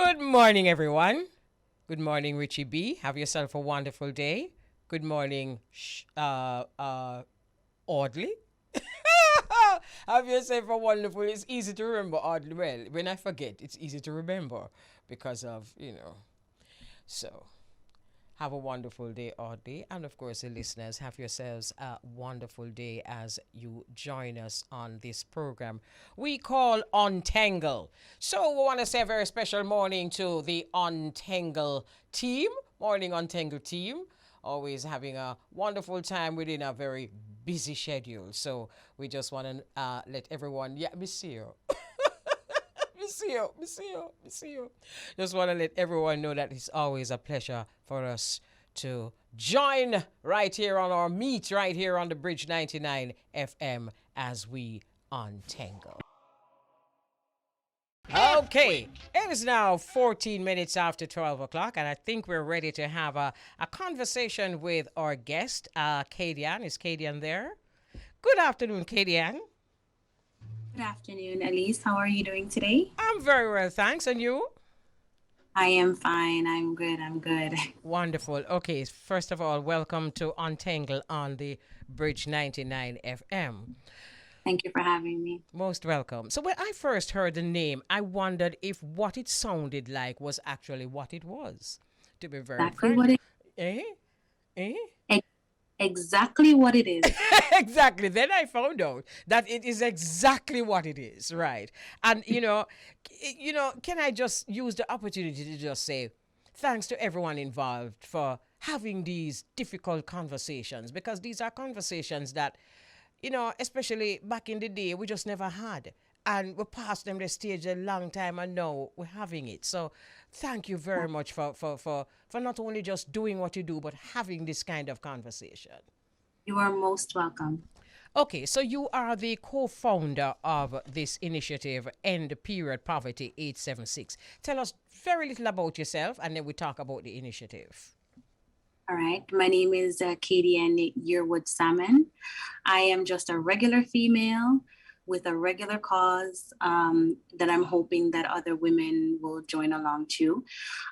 Good morning, everyone. Good morning, Richie B. Have yourself a wonderful day. Good morning, Audley. Have yourself a wonderful. It's easy to remember Audley. Well, when I forget, it's easy to remember because of So, have a wonderful day, Audley. And of course, the listeners, have yourselves a wonderful day as you join us on this program we call Untangle. So, we want to say a very special morning to the Untangle team. Morning, Untangle team. Always having a wonderful time within a very busy schedule. So, we just want to let everyone, yeah, me see you. Me see you. Just want to let everyone know that it's always a pleasure for us to join right here on our meet right here on the Bridge 99 FM as we untangle. Okay, it is now 14 minutes after 12 o'clock, and I think we're ready to have a conversation with our guest, Kadian. Is Kadian there? Good afternoon, Kadian. Good afternoon, Elise. How are you doing today? I'm very well, thanks. And you? I am fine. I'm good. Wonderful. Okay, first of all, welcome to Untangle on the Bridge 99 FM. Thank you for having me. Most welcome. So when I first heard the name, I wondered if what it sounded like was actually what it was. To be very Exactly frank. what it Eh? Eh? exactly what it is. Exactly. Then I found out that it is exactly what it is, right? And can I just use the opportunity to just say thanks to everyone involved for having these difficult conversations, because these are conversations that, especially back in the day, we just never had. And we passed them the stage a long time, and now we're having it. So thank you very much for not only just doing what you do, but having this kind of conversation. You are most welcome. Okay, so you are the co-founder of this initiative, End Period Poverty 876. Tell us very little about yourself, and then we talk about the initiative. All right. My name is Kadian Yearwood-Salmon. I am just a regular female with a regular cause that I'm hoping that other women will join along to.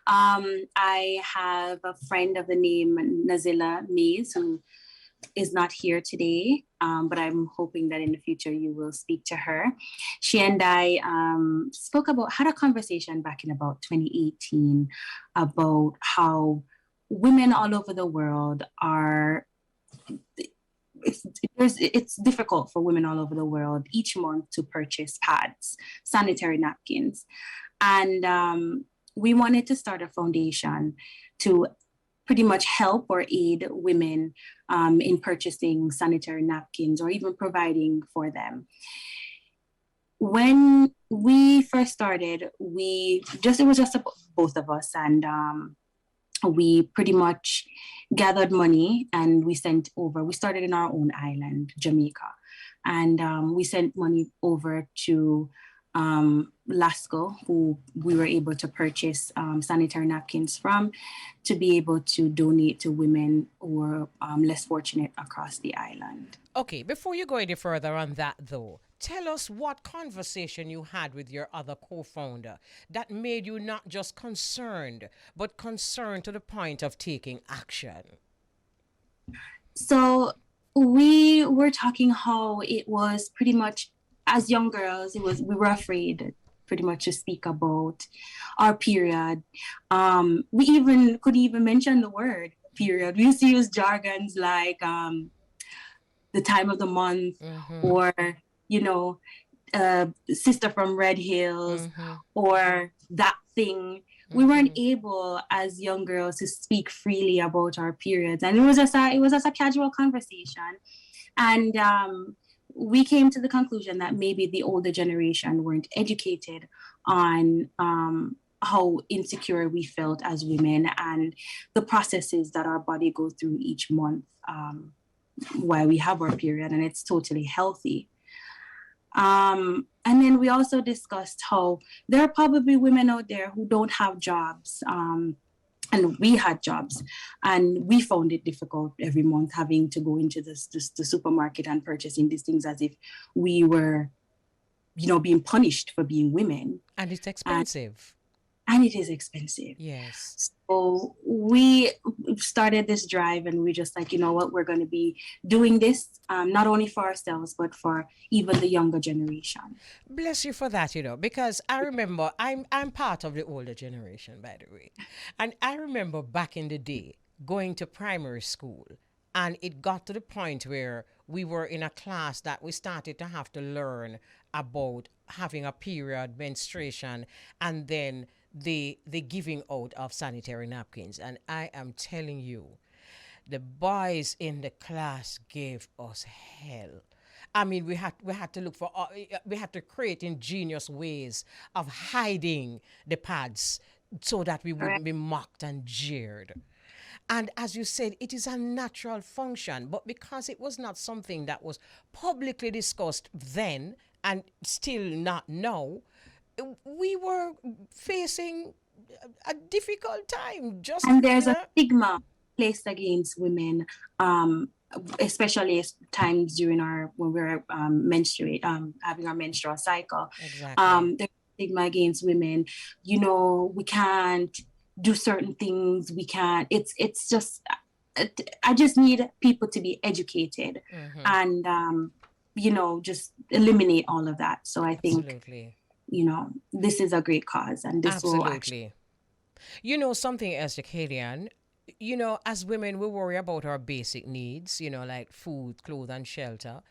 I have a friend of the name Nazila Mays, who is not here today, but I'm hoping that in the future you will speak to her. She and I had a conversation back in about 2018 about how women all over the world are, it's difficult for women all over the world each month to purchase pads, sanitary napkins. And we wanted to start a foundation to pretty much help or aid women in purchasing sanitary napkins or even providing for them. When we first started, it was just both of us, and we pretty much gathered money and we started in our own island, Jamaica. And we sent money over to Lasco, who we were able to purchase sanitary napkins from, to be able to donate to women who are less fortunate across the island. Okay, before you go any further on that though, tell us what conversation you had with your other co-founder that made you not just concerned, but concerned to the point of taking action. So we were talking how it was pretty much, as young girls, we were afraid pretty much to speak about our period. We couldn't even mention the word period. We used to use jargons like the time of the month, or sister from Red Hills, or that thing. We weren't able as young girls to speak freely about our periods, and it was just a casual conversation. And we came to the conclusion that maybe the older generation weren't educated on how insecure we felt as women and the processes that our body go through each month while we have our period, and it's totally healthy. And then we also discussed how there are probably women out there who don't have jobs. And we had jobs, and we found it difficult every month having to go into the supermarket and purchasing these things as if we were, being punished for being women. And it's expensive. and it is expensive. Yes. So we started this drive, and we just like, you know what, we're going to be doing this, not only for ourselves, but for even the younger generation. Bless you for that, because I remember I'm part of the older generation, by the way. And I remember back in the day going to primary school, and it got to the point where we were in a class that we started to have to learn about having a period, menstruation, and then the giving out of sanitary napkins. And I am telling you, the boys in the class gave us hell. I mean, we had to look for we had to create ingenious ways of hiding the pads so that we wouldn't Correct. be mocked and jeered. And as you said, it is a natural function, but because it was not something that was publicly discussed then and still not now, we were facing a difficult time. Just And there's a stigma placed against women, especially times during when we're having our menstrual cycle. exactly. There's a stigma against women. You know, we can't do certain things. We can't. It's just. I just need people to be educated, and just eliminate all of that. So I think, Absolutely. this is a great cause, and this will actually. Absolutely. Something else, Kadian, as women, we worry about our basic needs, like food, clothes, and shelter.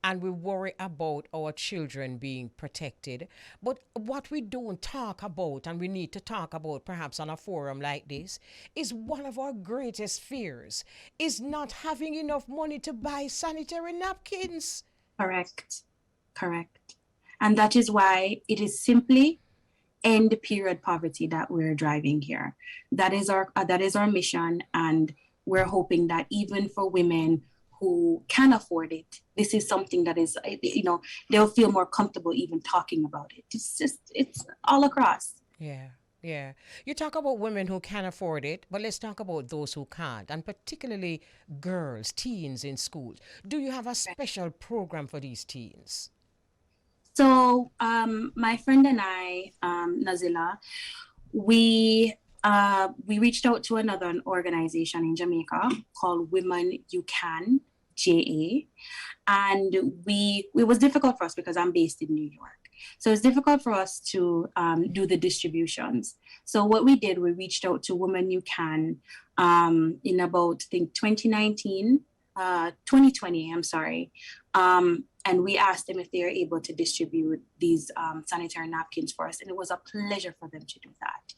And we worry about our children being protected. But what we don't talk about, and we need to talk about perhaps on a forum like this, is one of our greatest fears is not having enough money to buy sanitary napkins. Correct. Correct. And that is why it is simply end period poverty that we're driving here. That is our mission, and we're hoping that even for women who can afford it, this is something that is, they'll feel more comfortable even talking about it. It's all across. Yeah, yeah. You talk about women who can afford it, but let's talk about those who can't, and particularly girls, teens in schools. Do you have a special program for these teens? So, my friend and I, Nazila, we reached out to another organization in Jamaica called Women You Can, JA, and it was difficult for us because I'm based in New York. So it's difficult for us to do the distributions. So what we did, we reached out to Women You Can in about, I think, 2020, I'm sorry. And we asked them if they are able to distribute these sanitary napkins for us. And it was a pleasure for them to do that.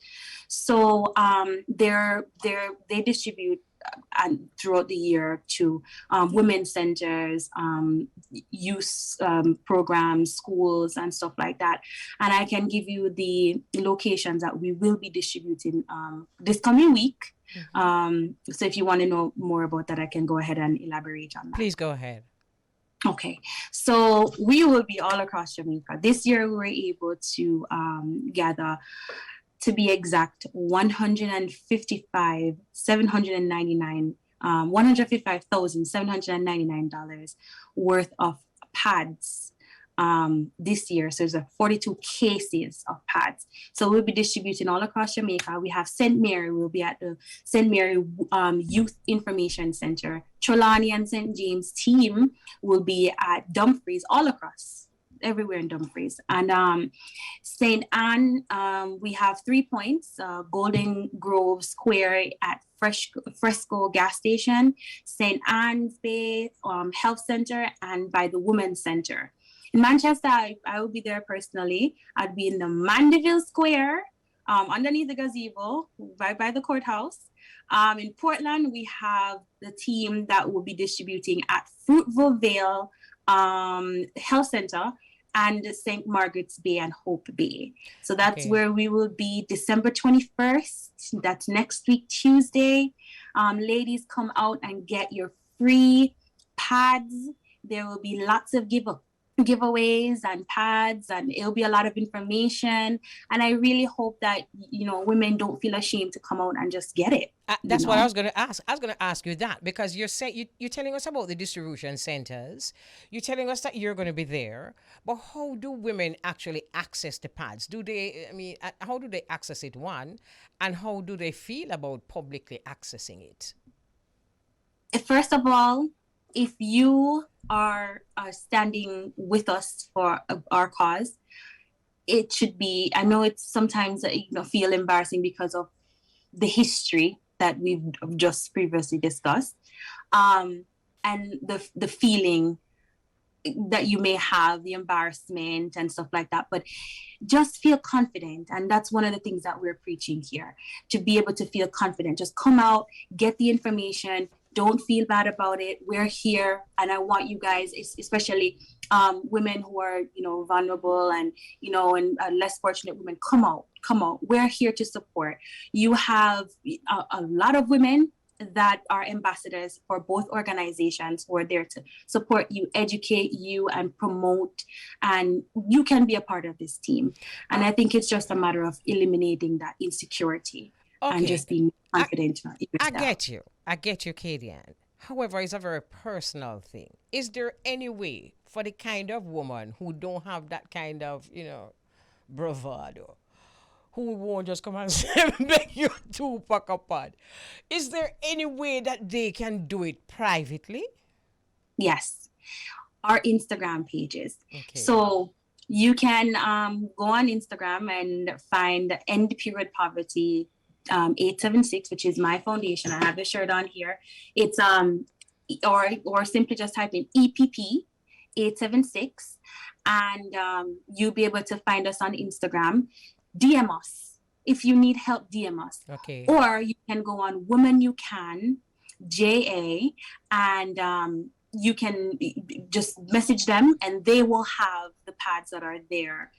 So they distribute and throughout the year to women's centers, youth programs, schools, and stuff like that. And I can give you the locations that we will be distributing this coming week. So if you want to know more about that, I can go ahead and elaborate on that. Please go ahead. Okay, so we will be all across Jamaica. This year, we were able to gather, to be exact, 155,799 worth of pads this year. So there's 42 cases of pads. So we'll be distributing all across Jamaica. We have St. Mary. We'll be at the St. Mary Youth Information Center. Trelawney and St. James team will be at Dumfries, all across, everywhere in Dumfries. And St. Anne, we have 3 points, Golden Grove Square at Fresco gas station, St. Anne's Bay Health Center, and by the Women's Center. In Manchester, I will be there personally. I'd be in the Mandeville Square, underneath the gazebo, right by the courthouse. In Portland, we have the team that will be distributing at Fruitville Vale Health Center and St. Margaret's Bay and Hope Bay. So that's where we will be December 21st. That's next week, Tuesday. Ladies, come out and get your free pads. There will be lots of giveaways and pads, and it'll be a lot of information. And I really hope that, women don't feel ashamed to come out and just get it. That's what I was going to ask. I was going to ask you that, because you're telling us about the distribution centers. You're telling us that you're going to be there, but how do women actually access the pads? How do they access it, one, and how do they feel about publicly accessing it? First of all, if you are standing with us for our cause, it should be, I know it's sometimes, feel embarrassing because of the history that we've just previously discussed, and the feeling that you may have, the embarrassment and stuff like that, but just feel confident. And that's one of the things that we're preaching here, to be able to feel confident. Just come out, get the information. Don't feel bad about it. We're here, and I want you guys, especially women who are, vulnerable and, and less fortunate women, come out. We're here to support. You have a lot of women that are ambassadors for both organizations who are there to support you, educate you, and promote, and you can be a part of this team. And I think it's just a matter of eliminating that insecurity and just being confident. I get you, Kadian. However, it's a very personal thing. Is there any way for the kind of woman who don't have that kind of, bravado, who won't just come and beg you to pack a pad? Is there any way that they can do it privately? Yes. Our Instagram pages. Okay. So you can go on Instagram and find End Period Poverty 876, which is my foundation. I have the shirt on here. It's or simply just type in EPP 876, and you'll be able to find us on Instagram. DM us. If you need help, DM us. Okay. Or you can go on Woman You Can, JA, and you can just message them, and they will have the pads that are there,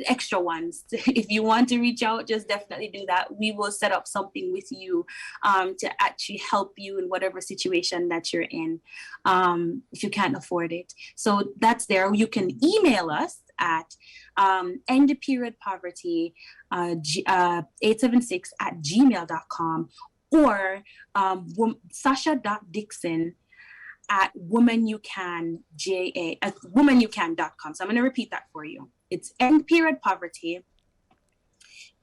extra ones. If you want to reach out, just definitely do that. We will set up something with you to actually help you in whatever situation that you're in, if you can't afford it. So that's there. You can email us at endperiodpoverty 876 at gmail.com, or sasha.dixon at womanyoucan.com. So I'm going to repeat that for you. It's endperiodpoverty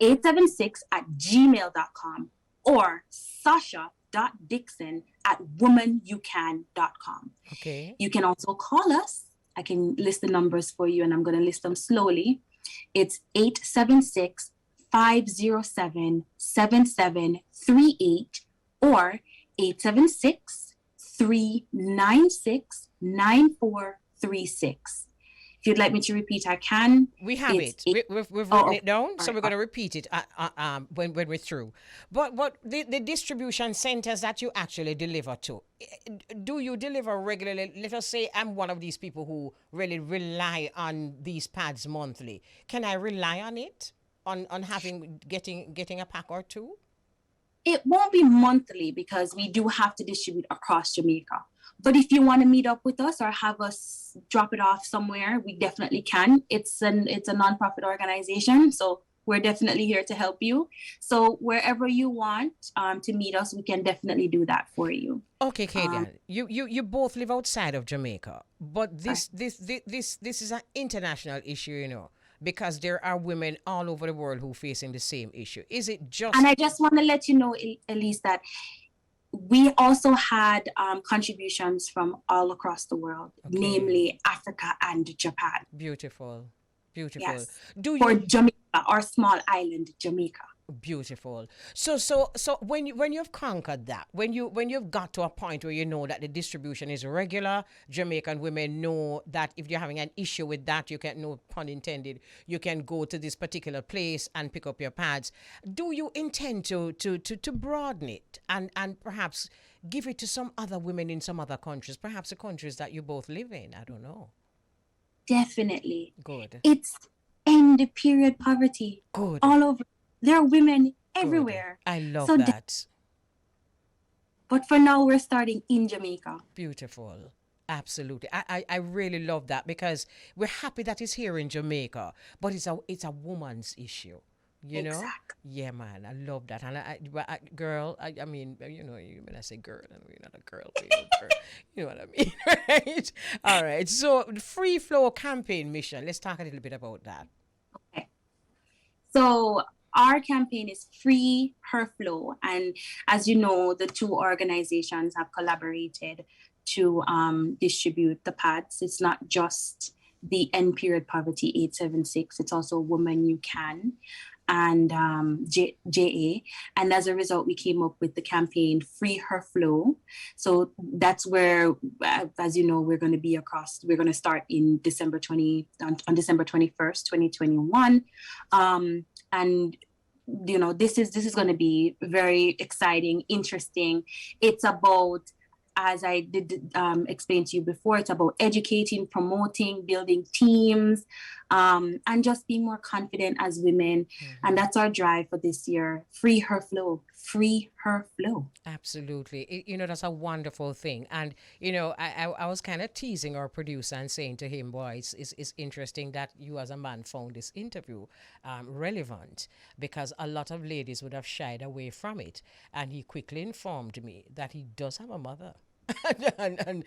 876 at gmail.com, or sasha.dixon at womanyoucan.com. Okay. You can also call us. I can list the numbers for you, and I'm going to list them slowly. It's 876-507-7738 or 876-396-9436. If you'd like me to repeat, I can. We have it. We've written it down, so we're going to repeat it when we're through. But the distribution centers that you actually deliver to, do you deliver regularly? Let us say I'm one of these people who really rely on these pads monthly. Can I rely on it, on getting a pack or two? It won't be monthly because we do have to distribute across Jamaica. But if you want to meet up with us or have us drop it off somewhere, we definitely can. It's a nonprofit organization, so we're definitely here to help you. So wherever you want to meet us, we can definitely do that for you. Okay, Kadian, you both live outside of Jamaica, but this is an international issue, because there are women all over the world who are facing the same issue. Is it just... And I just want to let you know, Elise, that we also had contributions from all across the world, namely Africa and Japan. Beautiful. Yes. For Jamaica, our small island, Jamaica. Beautiful. So when you've conquered that, when you've got to a point where you know that the distribution is regular, Jamaican women know that if you're having an issue with that, you can, no pun intended, you can go to this particular place and pick up your pads. Do you intend to broaden it and perhaps give it to some other women in some other countries, perhaps the countries that you both live in? I don't know. Definitely. Good. It's end period poverty. Good. All over. There are women everywhere. Good. I love that. But for now, we're starting in Jamaica. Beautiful. Absolutely. I really love that because we're happy that it's here in Jamaica, but it's a woman's issue. You know? Exactly. Yeah, man. I love that. And girl, I mean, when I say girl, I know you're not a girl, but girl. You know what I mean, right? All right. So, the free flow campaign mission. Let's talk a little bit about that. Okay. So our campaign is Free Her Flow. And as you know, the two organizations have collaborated to distribute the pads. It's not just the End Period Poverty 876, it's also Woman You Can and JA. And as a result, we came up with the campaign Free Her Flow. So that's where, as you know, we're going to start in on December 21st, 2021. And this is going to be very exciting, interesting. It's about, as I did explain to you before, it's about educating, promoting, building teams, and just being more confident as women. Mm-hmm. And that's our drive for this year. Free her flow. Free her flow. Absolutely. That's a wonderful thing. And, I was kind of teasing our producer and saying to him, boy, it's interesting that you as a man found this interview relevant because a lot of ladies would have shied away from it. And he quickly informed me that he does have a mother. and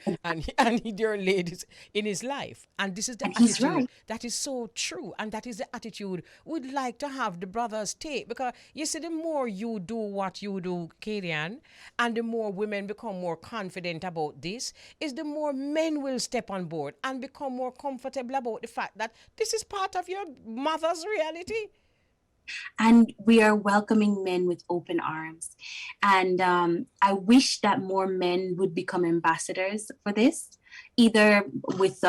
there are ladies in his life, and this is the And he's attitude right. that is so true, and that is the attitude we'd like to have the brothers take, because you see, the more you do what you do, Kadian, and the more women become more confident about this, is the more men will step on board and become more comfortable about the fact that this is part of your mother's reality. And we are welcoming men with open arms. And I wish that more men would become ambassadors for this, either with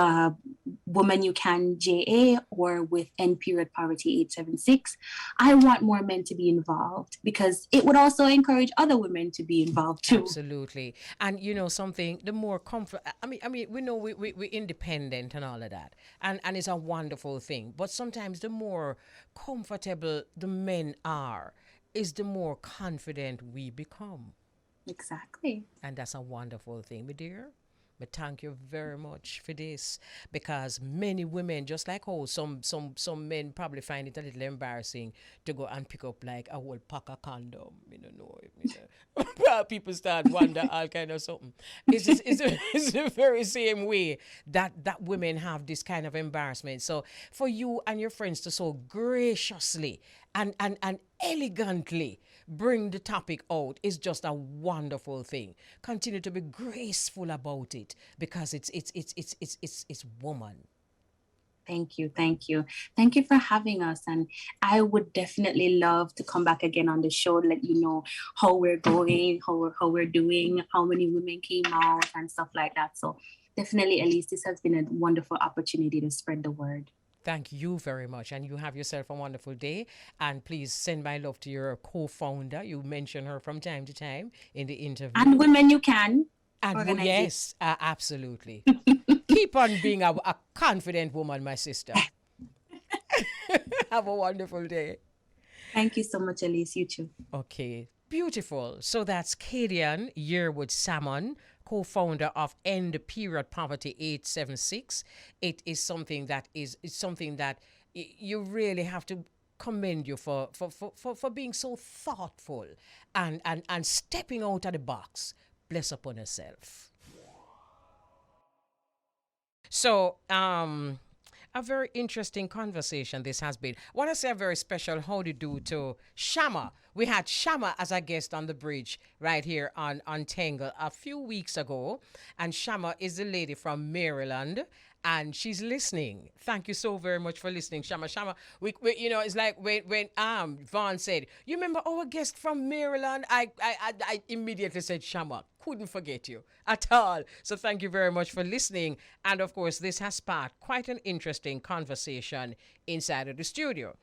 Woman You Can JA or with End Period Poverty 876. I want more men to be involved because it would also encourage other women to be involved too. Absolutely. And something, the more comfort, I mean, we know we're independent and all of that. And it's a wonderful thing. But sometimes the more comfortable the men are, is the more confident we become. Exactly. And that's a wonderful thing, my dear. But thank you very much for this, because many women, just like how some men probably find it a little embarrassing to go and pick up like a whole pack of condom. You don't know. People start wonder all kind of something. It's the very same way that women have this kind of embarrassment. So for you and your friends to so graciously and elegantly bring the topic out is just a wonderful thing. Continue to be graceful about it, because it's woman. Thank you. Thank you. Thank you for having us. And I would definitely love to come back again on the show, let you know how we're going, how we're doing, how many women came out and stuff like that. So definitely, Elise, this has been a wonderful opportunity to spread the word. Thank you very much. And you have yourself a wonderful day. And please send my love to your co-founder. You mention her from time to time in the interview. And Women You Can. And yes, absolutely. Keep on being a confident woman, my sister. Have a wonderful day. Thank you so much, Elise. You too. Okay, beautiful. So that's Kadian Yearwood-Salmon, co-founder of End Period Poverty 876. It is something that you really have to commend you for being so thoughtful and stepping out of the box. Bless upon yourself. So, a very interesting conversation this has been. I want to say a very special howdy do to Shama. We had Shama as a guest on the bridge right here on Untengle a few weeks ago. And Shama is the lady from Maryland, and she's listening. Thank you so very much for listening, Shama. Shama, we it's like when Vaughn said, you remember our guest from Maryland? I immediately said, Shama, couldn't forget you at all. So thank you very much for listening. And of course, this has sparked quite an interesting conversation inside of the studio.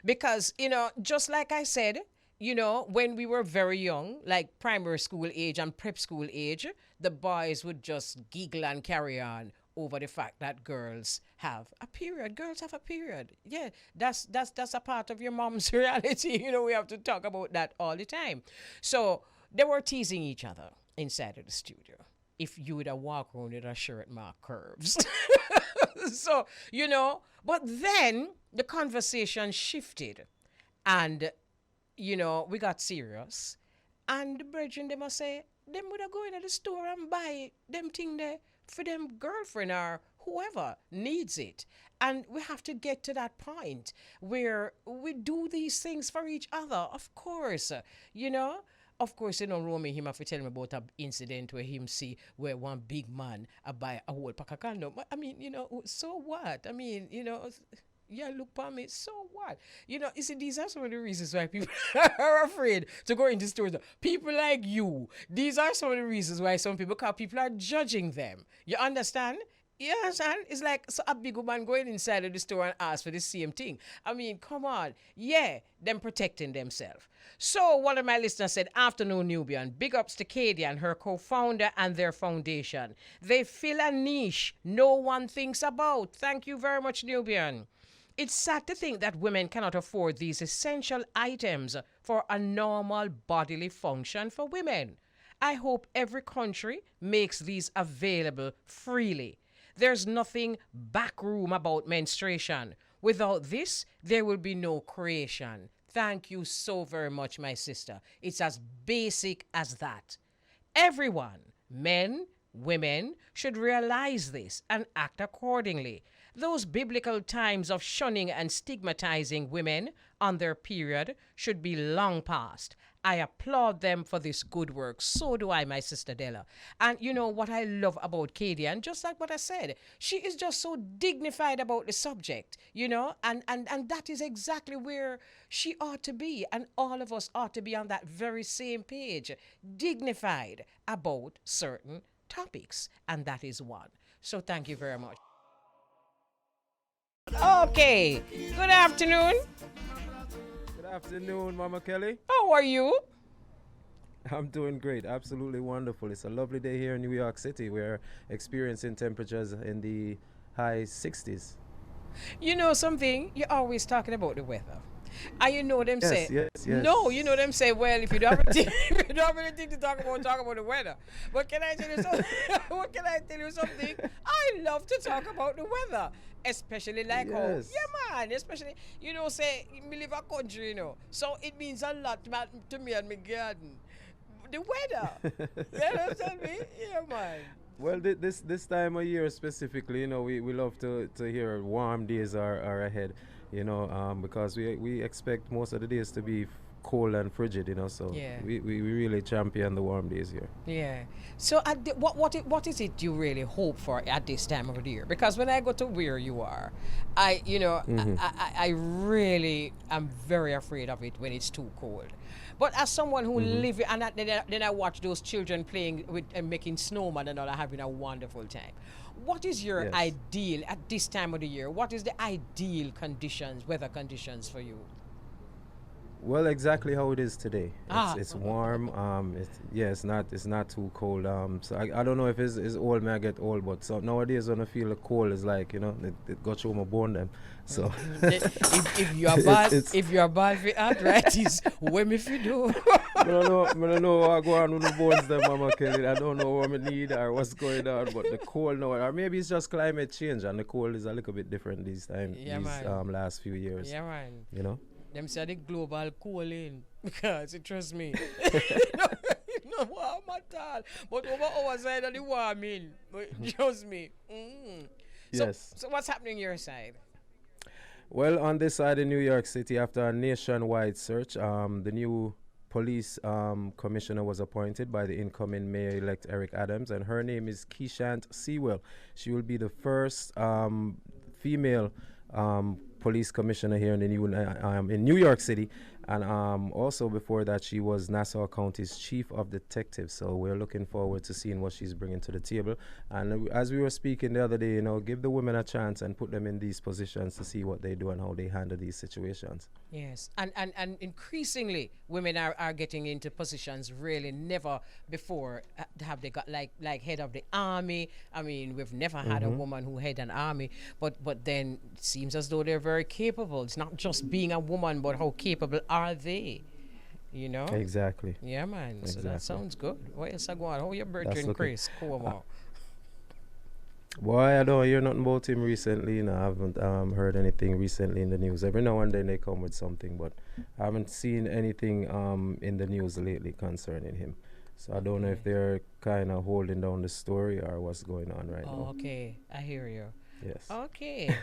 Because, just like I said, when we were very young, like primary school age and prep school age, the boys would just giggle and carry on over the fact that girls have a period. Girls have a period. Yeah, that's a part of your mom's reality. We have to talk about that all the time. So they were teasing each other inside of the studio. if you would have walked around with a shirt mark curves. So, but then the conversation shifted and, we got serious. And the brethren, they must say, them would have go into the store and buy them thing there for them girlfriend or whoever needs it. And we have to get to that point where we do these things for each other, of course, Of course, Romy, him have to tell me about an incident where him see where one big man buy a whole pack of condom. But, so what? Yeah, look for me. So what? You see, these are some of the reasons why people are afraid to go into stores. People like you, these are some of the reasons why some people, because people are judging them. You understand? You understand? It's like so a big woman going inside of the store and ask for the same thing. Come on. Yeah, them protecting themselves. So one of my listeners said, afternoon, Nubian. Big ups to Kadian, her co-founder, and their foundation. They fill a niche no one thinks about. Thank you very much, Nubian. It's sad to think that women cannot afford these essential items for a normal bodily function for women. I hope every country makes these available freely. There's nothing backroom about menstruation. Without this, there will be no creation. Thank you so very much, my sister. It's as basic as that. Everyone, men, women, should realize this and act accordingly. Those biblical times of shunning and stigmatizing women on their period should be long past. I applaud them for this good work. So do I, my sister Della. And what I love about Kadian, just like what I said, she is just so dignified about the subject, and that is exactly where she ought to be. And all of us ought to be on that very same page, dignified about certain topics. And that is one. So thank you very much. Okay, good afternoon. Good afternoon, Mama Kelly. How are you? I'm doing great, absolutely wonderful. It's a lovely day here in New York City. We're experiencing temperatures in the high 60s. You know something? You're always talking about the weather. And them say, yes. No, them say, well, if you don't have anything, if you don't have anything to talk about the weather. But can I tell you something? What can I tell you something? I love to talk about the weather. Especially like how, man, especially, say, we live a country, So it means a lot to me and my garden. The weather. You understand me? Yeah, man. Well, this time of year specifically, we love to hear warm days are ahead, because we expect most of the days to be cold and frigid, so we really champion the warm days here. Yeah. So what is it you really hope for at this time of the year? Because when I go to where you are, I really am very afraid of it when it's too cold. But as someone who live and then I watch those children playing with and making snowman and all, having a wonderful time. What is your ideal at this time of the year? What is the ideal weather conditions for you? Well, exactly how it is today. It's warm. It's not too cold. So I don't know if it's old may I get old, but so nowadays when I feel the cold is like it got through my bone them. So if you are bad for arthritis, when if you do. I don't know what go on with the bones them, Mama Kelly. I don't know what I need or what's going on, but the cold now, or maybe it's just climate change and the cold is a little bit different this time. Last few years. Yeah, man. Them say the global cooling because trust me. No warm at all. But over our side of the warming. But trust me. Yes. So what's happening on your side? Well, on this side in New York City, after a nationwide search, the new police commissioner was appointed by the incoming mayor-elect Eric Adams, and her name is Keishant Sewell. She will be the first female police commissioner here in New York City, and also before that she was Nassau County's chief of detectives. So we're looking forward to seeing what she's bringing to the table. And as we were speaking the other day, give the women a chance and put them in these positions to see what they do and how they handle these situations. Yes, and increasingly women are getting into positions really never before have they got like head of the army. I mean, we've never had a woman who head an army, but then it seems as though they're very capable. It's not just being a woman, but how capable are they? You know? Exactly. Yeah, man. So that Exactly. sounds good. What else I go on? How your That's brethren, looking. Chris? Cuomo? Boy, I don't hear nothing about him recently. You know, I haven't heard anything recently in the news. Every now and then they come with something, but I haven't seen anything in the news lately concerning him. So I don't know if Okay. they're kind of holding down the story or what's going on right now. Okay. I hear you. Yes. Okay.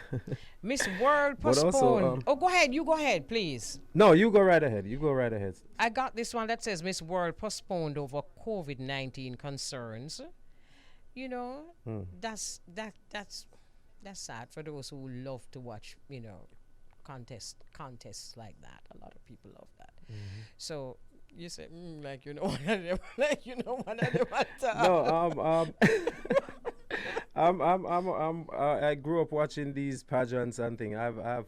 Miss World But also, postponed. Oh, go ahead. You go ahead, please. no, you go right ahead. You go right ahead. I got this one that says Miss World postponed over COVID-19 concerns. You know, Hmm. that's sad for those who love to watch, contests like that. A lot of people love that. So you say, like one of them, like one of them. No, I grew up watching these pageants and thing. I've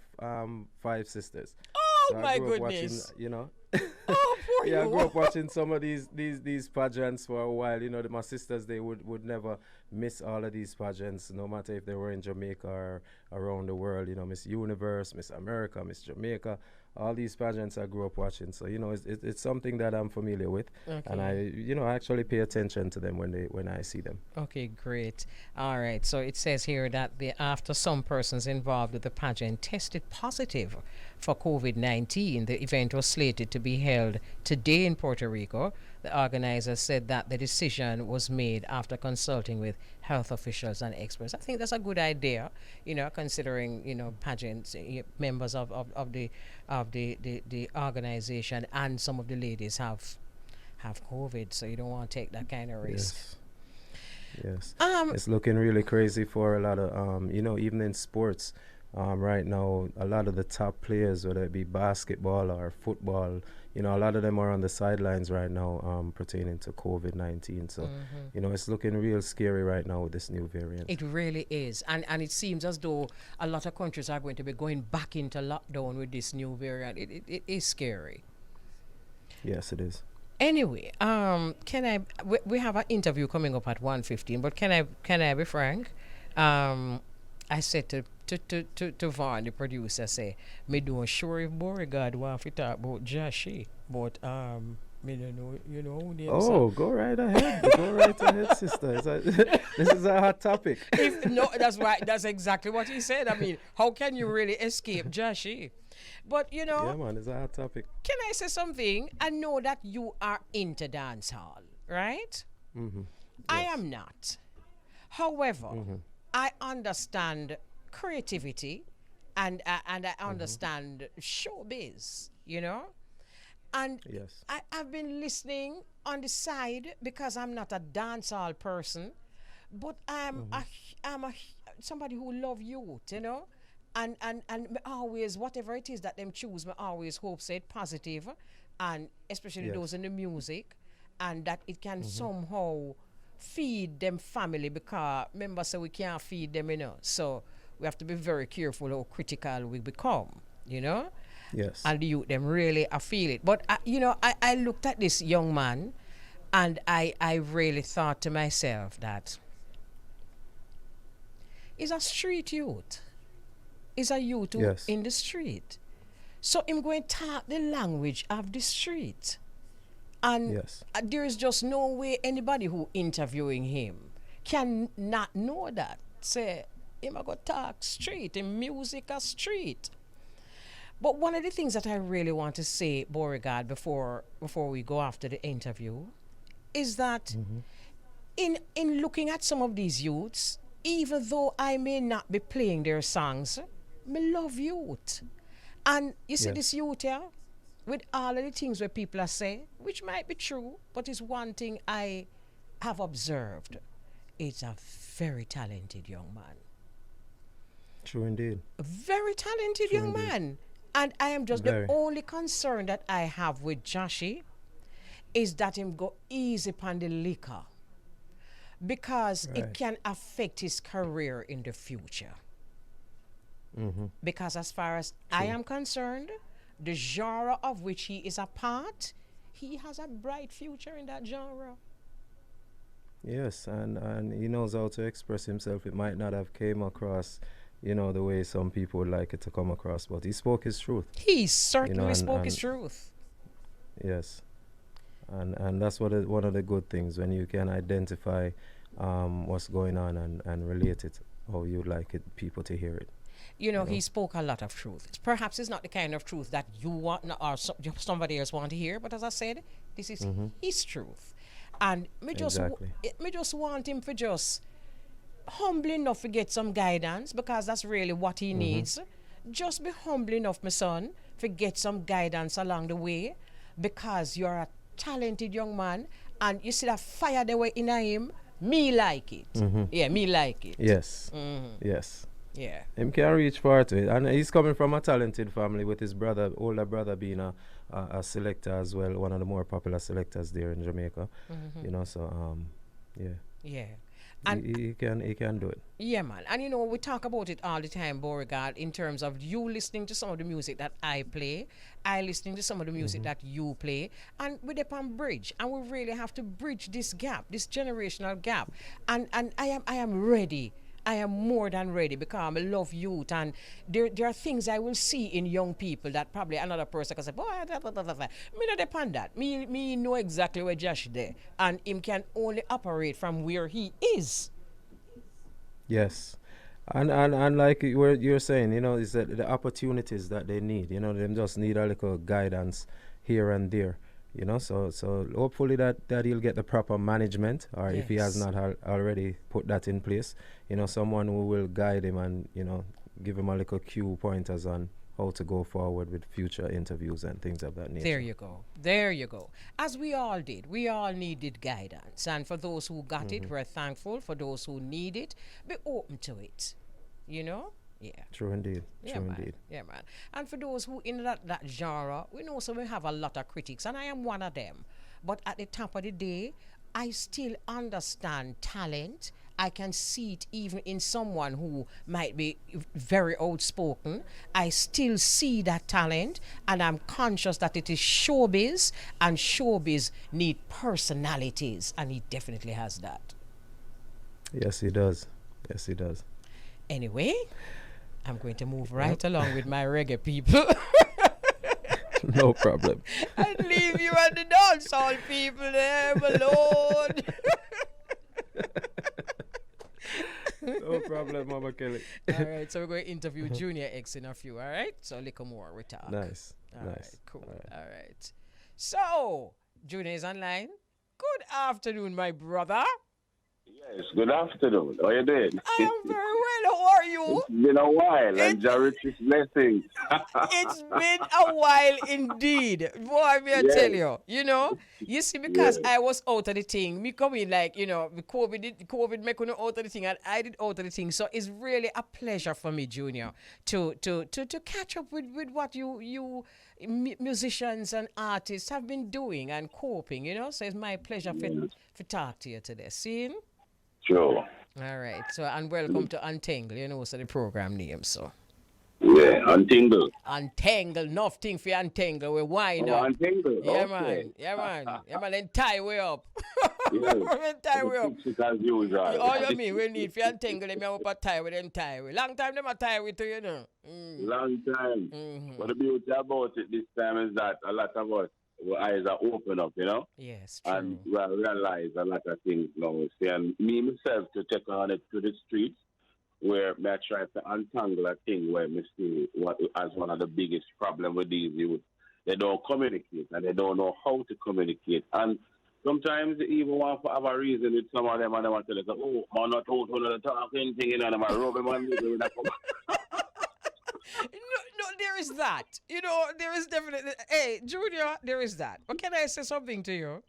5 sisters. Oh So I my grew up watching, goodness! you know. Oh, poor Yeah, I you. grew up watching some of these pageants for a while. You know, my sisters, they would never miss all of these pageants, no matter if they were in Jamaica or around the world. You know, Miss Universe, Miss America, Miss Jamaica. All these pageants I grew up watching. So, you know, it's something that I'm familiar with. And I, Okay. I actually pay attention to them when I see them. Okay, great. All right. So it says here that after some persons involved with the pageant tested positive for COVID-19, the event was slated to be held today in Puerto Rico. The organizers said that the decision was made after consulting with health officials and experts. I think that's a good idea, considering, pageants, members of the organization and some of the ladies have COVID, so you don't want to take that kind of risk. Yes. It's looking really crazy for a lot of, even in sports. Right now, a lot of the top players, whether it be basketball or football, a lot of them are on the sidelines right now pertaining to COVID-19. So, it's looking real scary right now with this new variant. It really is. And it seems as though a lot of countries are going to be going back into lockdown with this new variant. It is scary. Yes, it is. Anyway, we have an interview coming up at 1:15, but can I be frank? I said to Vaughn, the producer, say, me don't sure if Beauregard want to talk about Joshy, but me don't know, who the Oh, go right ahead. Go right ahead, sister. This is a hot topic. No, that's right. That's exactly what he said. I mean, how can you really escape Joshy? But Yeah, man, it's a hot topic. can I say something? I know that you are into dancehall, right? I am not. However, I understand creativity and I understand showbiz, And Yes. I've been listening on the side because I'm not a dancehall person, but I'm somebody who love youth, and me always, whatever it is that them choose, me always hope say it positive, and especially those in the music, and that it can somehow feed them family, because remember, so we can't feed them, so we have to be very careful how critical we become, Yes. and the youth them really I feel it. But I looked at this young man, and I really thought to myself that he's a street youth. He's a youth who Yes. in the street. So I'm going to talk the language of the street. And Yes. there is just no way anybody who interviewing him can not know that. Say, him a go talk street, in music a street. But one of the things that I really want to say, Beauregard, before we go after the interview, is that in looking at some of these youths, even though I may not be playing their songs, me love youth. And you see Yes. this youth here, with all of the things where people are saying, which might be true, but it's one thing I have observed. It's a very talented young man. True indeed. A very talented True young indeed. man. And I am just Very. the only concern that I have with Joshy is that him go easy upon the liquor, because it Right. can affect his career in the future. Because as far as I am concerned, the genre of which he is a part, he has a bright future in that genre. Yes, and he knows how to express himself. It might not have came across, the way some people would like it to come across, but he spoke his truth. He certainly and- spoke and- his truth. Yes. And that's one of the good things when you can identify what's going on and relate it how you'd like it people to hear it. You know, he spoke a lot of truth. Perhaps it's not the kind of truth that you want or somebody else want to hear, but as I said, this is his truth. And me just want him for just humble enough to get some guidance, because that's really what he needs. Just be humble enough, my son, to get some guidance along the way, because you're a talented young man and you see that fire the way in him. Me like it. Yeah, me like it. Yes. Yes. Yeah. Him can reach far to it. And he's coming from a talented family with his older brother being a selector as well, one of the more popular selectors there in Jamaica. You know, so yeah. Yeah. And he can do it. Yeah, man. And you know, we talk about it all the time, Beauregard, in terms of you listening to some of the music that I play, I listening to some of the music that you play, and we're upon bridge, and we really have to bridge this gap, this generational gap. And I am ready. I am more than ready, because I love youth, and there are things I will see in young people that probably another person can say, boy, me not depend that. Me know exactly where Josh there, and him can only operate from where he is. Yes. And like you're saying, you know, is that the opportunities that they need, you know, them just need a little guidance here and there. You know, so hopefully that he'll get the proper management, or if he has not already put that in place, you know, someone who will guide him and, you know, give him a little cue pointers on how to go forward with future interviews and things of that nature. There you go. As we all did. We all needed guidance. And for those who got it, we're thankful. For those who need it, be open to it. You know? Yeah. True indeed. Indeed. Yeah, man. And for those who in that genre, we know so we have a lot of critics, and I am one of them. But at the top of the day, I still understand talent. I can see it even in someone who might be very outspoken. I still see that talent, and I'm conscious that it is showbiz, and showbiz need personalities, and he definitely has that. Yes, he does. Anyway, I'm going to move right along with my reggae people. No problem. And leave you and the dancehall people there alone. No problem, Mama Kelly. All right, so we're going to interview Junior X in a few, all right? So a little more, we talk. Nice. All right, cool. All right. So, Junior is online. Good afternoon, my brother. Yes, good afternoon. How are you doing? I am very well. How are you? It's been a while, and Jared's blessings. It's been a while indeed. Boy, me I tell you. You know, you see, because I was out of the thing, me coming like, you know, COVID make me out of the thing, and I did out of the thing. So it's really a pleasure for me, Junior, to catch up with what you musicians and artists have been doing and coping, you know. So it's my pleasure to talk to you today. See? Sure. All right. So, and welcome to Untengle, you know, so the program name, so. Yeah, Untengle. Untangle, nothing for Untangle. We wind up. Untengle. Yeah, Okay. man. Yeah, man. Then tie way up. Yes. Then tie way up. It's as usual. Oh, you mean we need for Untangle them up a tie with them tie way. Long time them a tie with you, you know. Long time. But the beauty about it this time is that a lot of us, our eyes are open up, you know? Yes, true. And we realize a lot of things now. See, and me myself to take on it to the streets, where I try to untangle a thing where I see what as one of the biggest problems with these youth. They don't communicate, and they don't know how to communicate. And sometimes they even want to have a reason with some of them, and they want to say, oh, I'm not out on the talking thing, and I'm a rubber man. No, there is that. You know, there is definitely. Hey, Junior, there is that. But can I say something to you?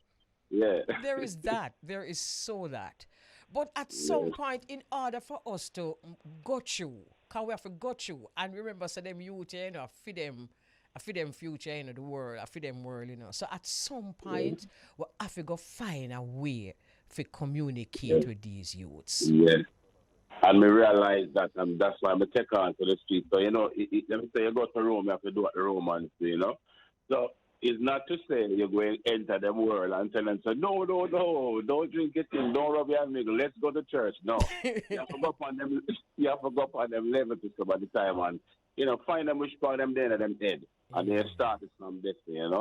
Yeah. There is that. There is so that. But at some point, in order for us to got you, because we have to got you, and remember, so them youth, you know, feed them future, you know, the world, feed them world, you know. So at some point, we have to go find a way to communicate with these youths. Yes. And me realize that, and that's why I take on to the street. So, you know, let me say you go to Rome, you have to do what the Romans do, you know. So it's not to say you're going to enter them world and tell them, so, no, don't drink it in, don't rub your nigga, let's go to church. No. You have to go up on them level to some of the time and find them which part of them dead and them dead. And they started from this, You have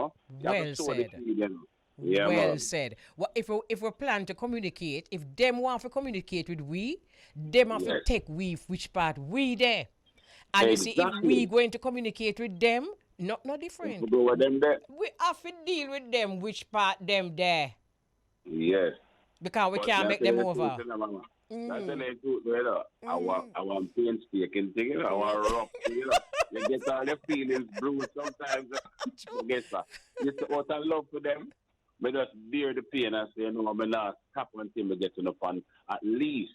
Well to show the said. feeling. Yeah, Well man. said. Well, if we plan to communicate, if them want to communicate with we, them have to Yes. take we which part we there. And you see, if we Exactly. going to communicate with them, no You different. have to go with them there. We have to deal with them which part them there. Yes. Because we But can't that's make them the truth, over. Mama. That's Mm. the truth, I want painstaking thing, I want rough, You get all your feelings bruised sometimes. You get that. It's out of love for them. But just bear the pain and say, I'm not stop until we get to the fun at least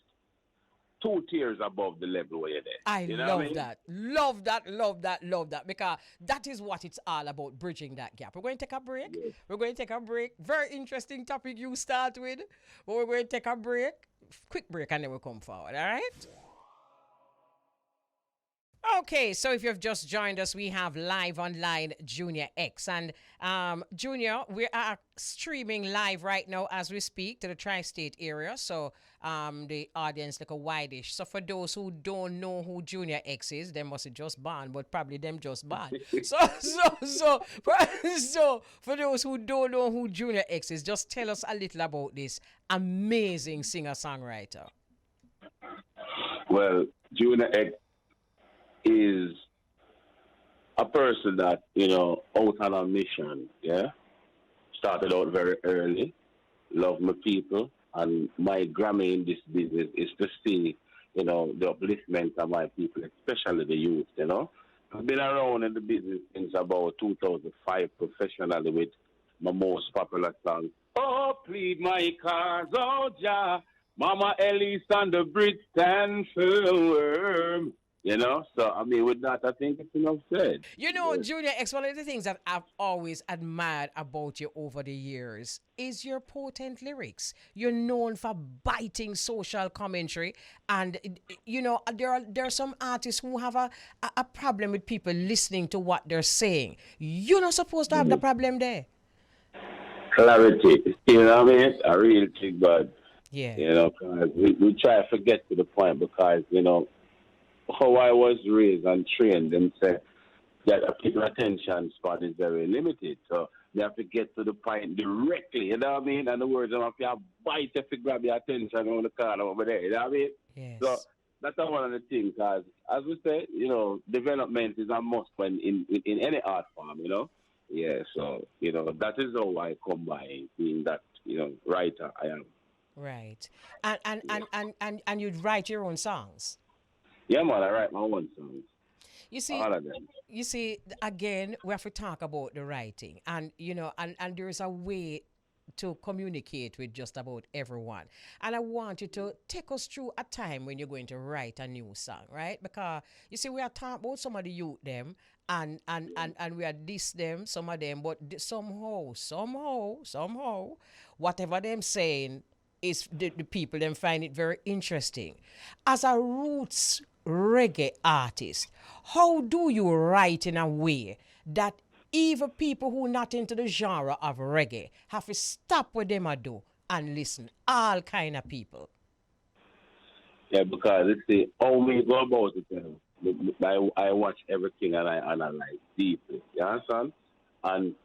2 tiers above the level where you're there. I You know what I love mean? that. Love that, love that, love that. Because that is what it's all about, bridging that gap. We're going to take a break. Yes. We're going to take a break. Very interesting topic you start with. But we're going to take a break. Quick break and then we'll come forward. All right? Okay, so if you've just joined us, we have live online Junior X. And Junior, we are streaming live right now as we speak to the tri-state area. So the audience like a wide-ish. So for those who don't know who Junior X is, they must have just born, but probably them just born. So for those who don't know who Junior X is, just tell us a little about this amazing singer-songwriter. Well, Junior X is a person that, out on a mission, started out very early, love my people, and my Grammy in this business is to see, the upliftment of my people, especially the youth, I've been around in the business since about 2005 professionally with my most popular song, Oh, plead my cause, oh, Jah, Mama Elise and the Brit stand firm. So with that, I think it's enough said. Junior X, one of the things that I've always admired about you over the years is your potent lyrics. You're known for biting social commentary, and there are some artists who have a problem with people listening to what they're saying. You're not supposed to have the problem there. Clarity, a real thing, but Yeah. 'cause we try to forget to the point because how I was raised and trained, them say that a people's attention span is very limited. So they have to get to the point directly, you know what I mean? And the words of you bite if you grab your attention on the corner over there, you know what I mean? Yes. So that's one of the things, because as we say, development is a must when in any art form, Yeah, so, that is how I come by being that, writer I am. Right. And you'd write your own songs. Yeah, man, I write my own songs. You see, All of them. again, we have to talk about the writing, and and there is a way to communicate with just about everyone. And I want you to take us through a time when you're going to write a new song, right? Because you see, we are talking about some of the youth them, and we are diss them, some of them, but somehow, whatever them saying is the people them find it very interesting. As a roots reggae artist, how do you write in a way that even people who not into the genre of reggae have to stop what them a do and listen? All kind of people. Yeah, because it's the only go about it. I watch everything and I analyze deeply. You understand? And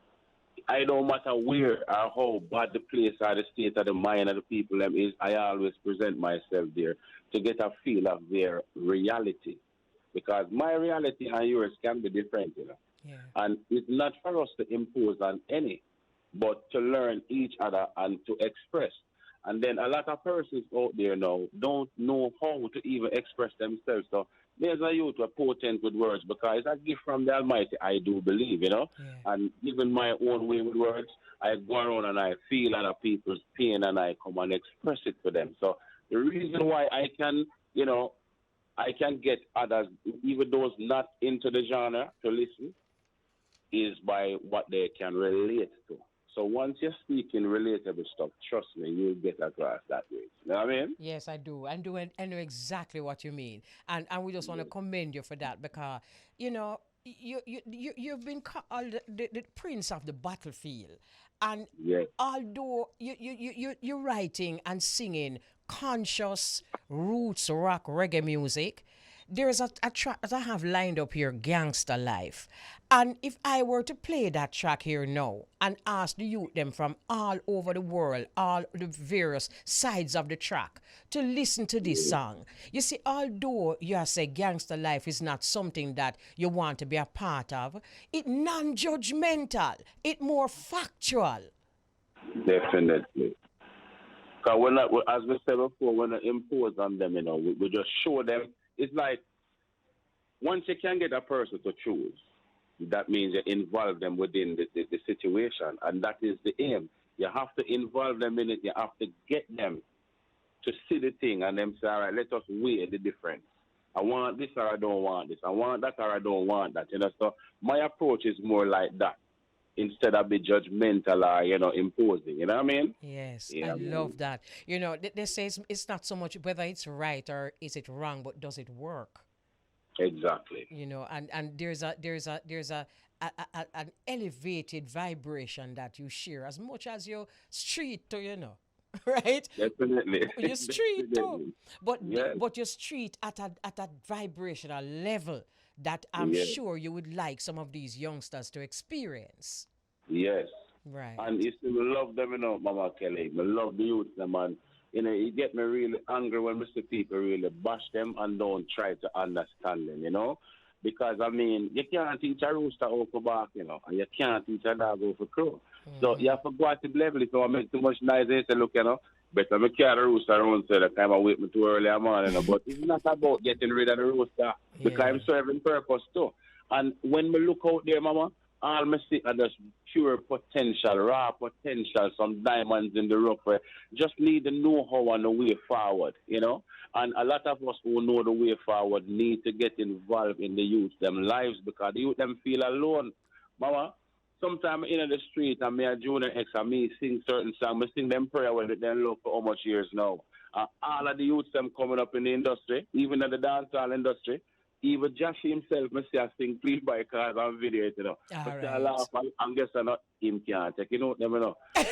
I don't matter where or how bad the place or the state of the mind of the people them is, I always present myself there to get a feel of their reality. Because my reality and yours can be different, Yeah. And it's not for us to impose on any, but to learn each other and to express. And then a lot of persons out there now don't know how to even express themselves. So there's a youth who are potent with words because it's a gift from the Almighty, I do believe, Yeah. And given my own way with words, I go around and I feel other people's pain and I come and express it to them. So the reason why I can, I can get others, even those not into the genre, to listen is by what they can relate to. So once you're speaking relatable stuff, trust me, you'll get across that way. You know what I mean? Yes, I do. I know exactly what you mean. And we just want to commend you for that because, you've been called the prince of the battlefield. And Yes. although you're writing and singing conscious roots rock reggae music, there's a track that I have lined up here, Gangster Life. And if I were to play that track here now and ask the youth them from all over the world, all the various sides of the track, to listen to this song, you see, although you say Gangster Life is not something that you want to be a part of, it non-judgmental, it more factual. Definitely. Because when as we said before, when I impose on them, we just show them. It's like once you can get a person to choose, that means you involve them within the situation, and that is the aim. You have to involve them in it. You have to get them to see the thing and them say, all right, let us weigh the difference. I want this or I don't want this. I want that or I don't want that. So my approach is more like that, instead of be judgmental or, imposing. You know what I mean? Yes, yeah, I love that. They say it's not so much whether it's right or is it wrong, but does it work? Exactly. And there's an elevated vibration that you share as much as your street too, right? Definitely. Your street Definitely. too, but Yes. but your street at a vibrational level that I'm sure you would like some of these youngsters to experience. Yes. Right. And you still love them, Mama Kelly. I love the youth, man. It get me really angry when we see people really bash them and don't try to understand them, Because, you can't teach a rooster how to bark, and you can't teach a dog how to crow. So you have to go at the level. If I make too much noise, they say, look, better me carry the rooster around so that time I wake me too early in the morning. But it's not about getting rid of the rooster, because I'm serving purpose too. And when we look out there, Mama, all me see are just pure potential, raw potential, some diamonds in the rough where just need the know-how and the way forward, And a lot of us who know the way forward need to get involved in the youth, them lives, because the youth them feel alone. Mama, sometimes in the street, and me a Junior X, and me sing certain songs, me sing them prayer when they look for how much years now. All of the youths them coming up in the industry, even in the dancehall industry, even Josh himself, I say, I sing please by cars and video, All right. I laugh and guess not him can't take, never know. But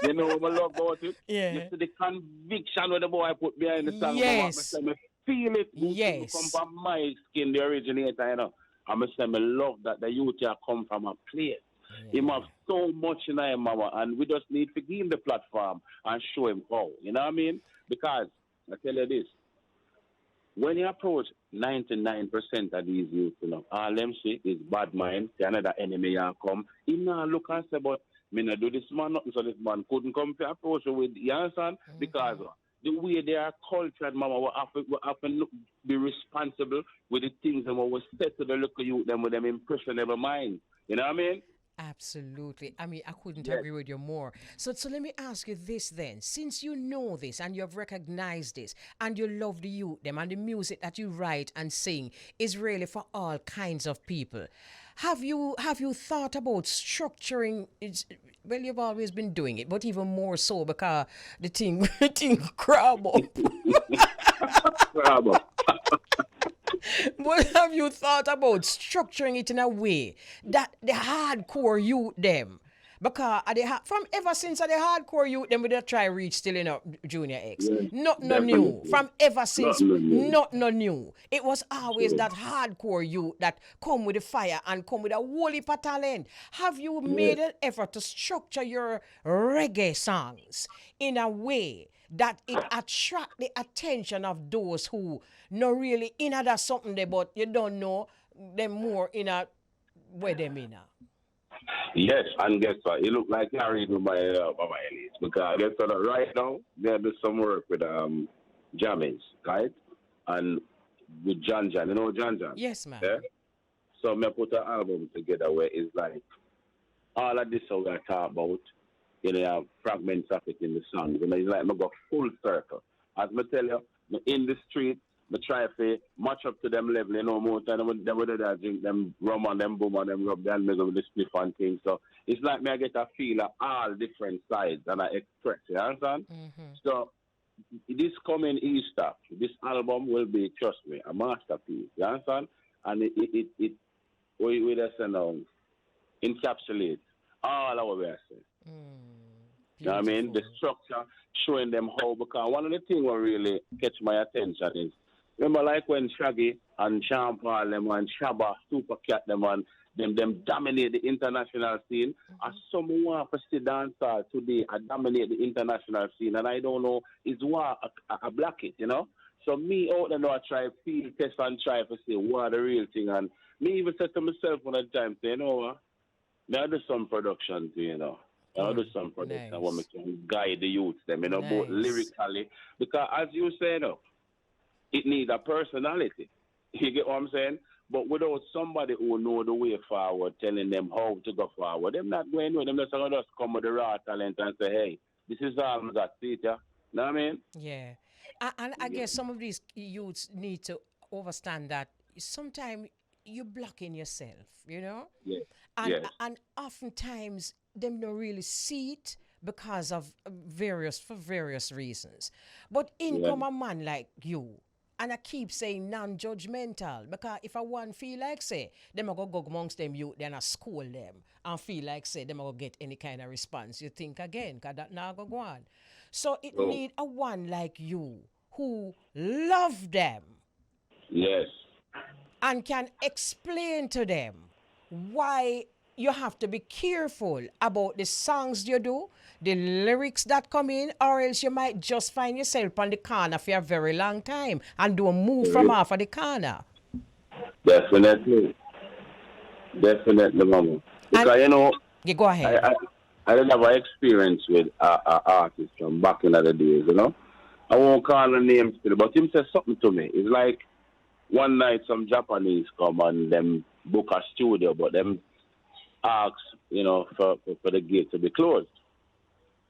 you know what I love about it? Yeah. You see the conviction where the boy put behind the song. Yes. I feel it. Yes. Come from my skin, the originator, I love that the youth here come from a place. He have so much in him, Mama, and we just need to give him the platform and show him how. You know what I mean? Because, I tell you this, when you approach 99% of these youth, all them see is bad mind, the another enemy come. He now look and say, but me not do this man nothing, so this man couldn't come to approach you with, you understand? Because the way they are cultured, Mama, we have to be responsible with the things that we set to the local youth, them with them impressionable mind. You know what I mean? Absolutely. I couldn't agree with you more. So let me ask you this then. Since you know this and you have recognized this and you love the youth, them, and the music that you write and sing is really for all kinds of people, have you thought about structuring it? Well, you've always been doing it, but even more so because the thing crab up. Crab up. But have you thought about structuring it in a way that the hardcore youth them, because from ever since the hardcore youth them we try reach still Junior X, not no new. From ever since, not no new. It was always that hardcore youth that come with the fire and come with a whole heap of talent. Have you made an effort to structure your reggae songs in a way that it attract the attention of those who not really in a something there, but you don't know them more in a where them in a? Yes, and guess what? You look like you're reading my Elise, because guess what? Right now, they do some work with Jammins, right? And with John. You know John? Yes, ma'am. Yeah? So I put an album together where it's like all of this we are talking about, you have fragments of it in the song. It's like I go full circle. As I tell you, in the street, I try to match up to them level, more time they would drink them rum and them boom and them rub their hands with the spliff and things. So it's like me I get a feel of all different sides and I express, you understand? Mm-hmm. So this coming Easter, this album will be, trust me, a masterpiece, you understand? And it we just encapsulate all our way I say. You know what I mean? The structure, showing them how, because one of the things that really catch my attention is, remember like when Shaggy and Sean Paul them and Shabba, Super Cat them and them dominate the international scene. As someone for see dancer today, I dominate the international scene, and I don't know is why I block it, you know. So me out there now I try feel test and try to see what the real thing, and me even said to myself one of the time, say, you know what, now do some production too, you know. Now do some production where we can guide the youth them, you know, both lyrically, because as you say, you know, it needs a personality. You get what I'm saying? But without somebody who know the way forward, telling them how to go forward, them not going to know. Them just going to just come with the raw talent and say, hey, this is all that theater. Know what I mean? Yeah. And I guess some of these youths need to understand that sometimes you're blocking yourself, you know? Yeah. And oftentimes them don't really see it because of various reasons. But in come a man like you, and I keep saying non-judgmental, because if I want feel like say, them I go amongst them youth, then I school them and feel like say, them I go get any kind of response. You think again, because that now go on. So it need a one like you who love them. Yes. And can explain to them why you have to be careful about the songs you do, the lyrics that come in, or else you might just find yourself on the corner for a very long time and do a move from off of the corner. Definitely, Mama. Because, you know, you go ahead. I didn't have an experience with artists from back in the days, you know. I won't call the names still, but him said something to me. It's like one night some Japanese come and them book a studio, but them ask, you know, for the gate to be closed.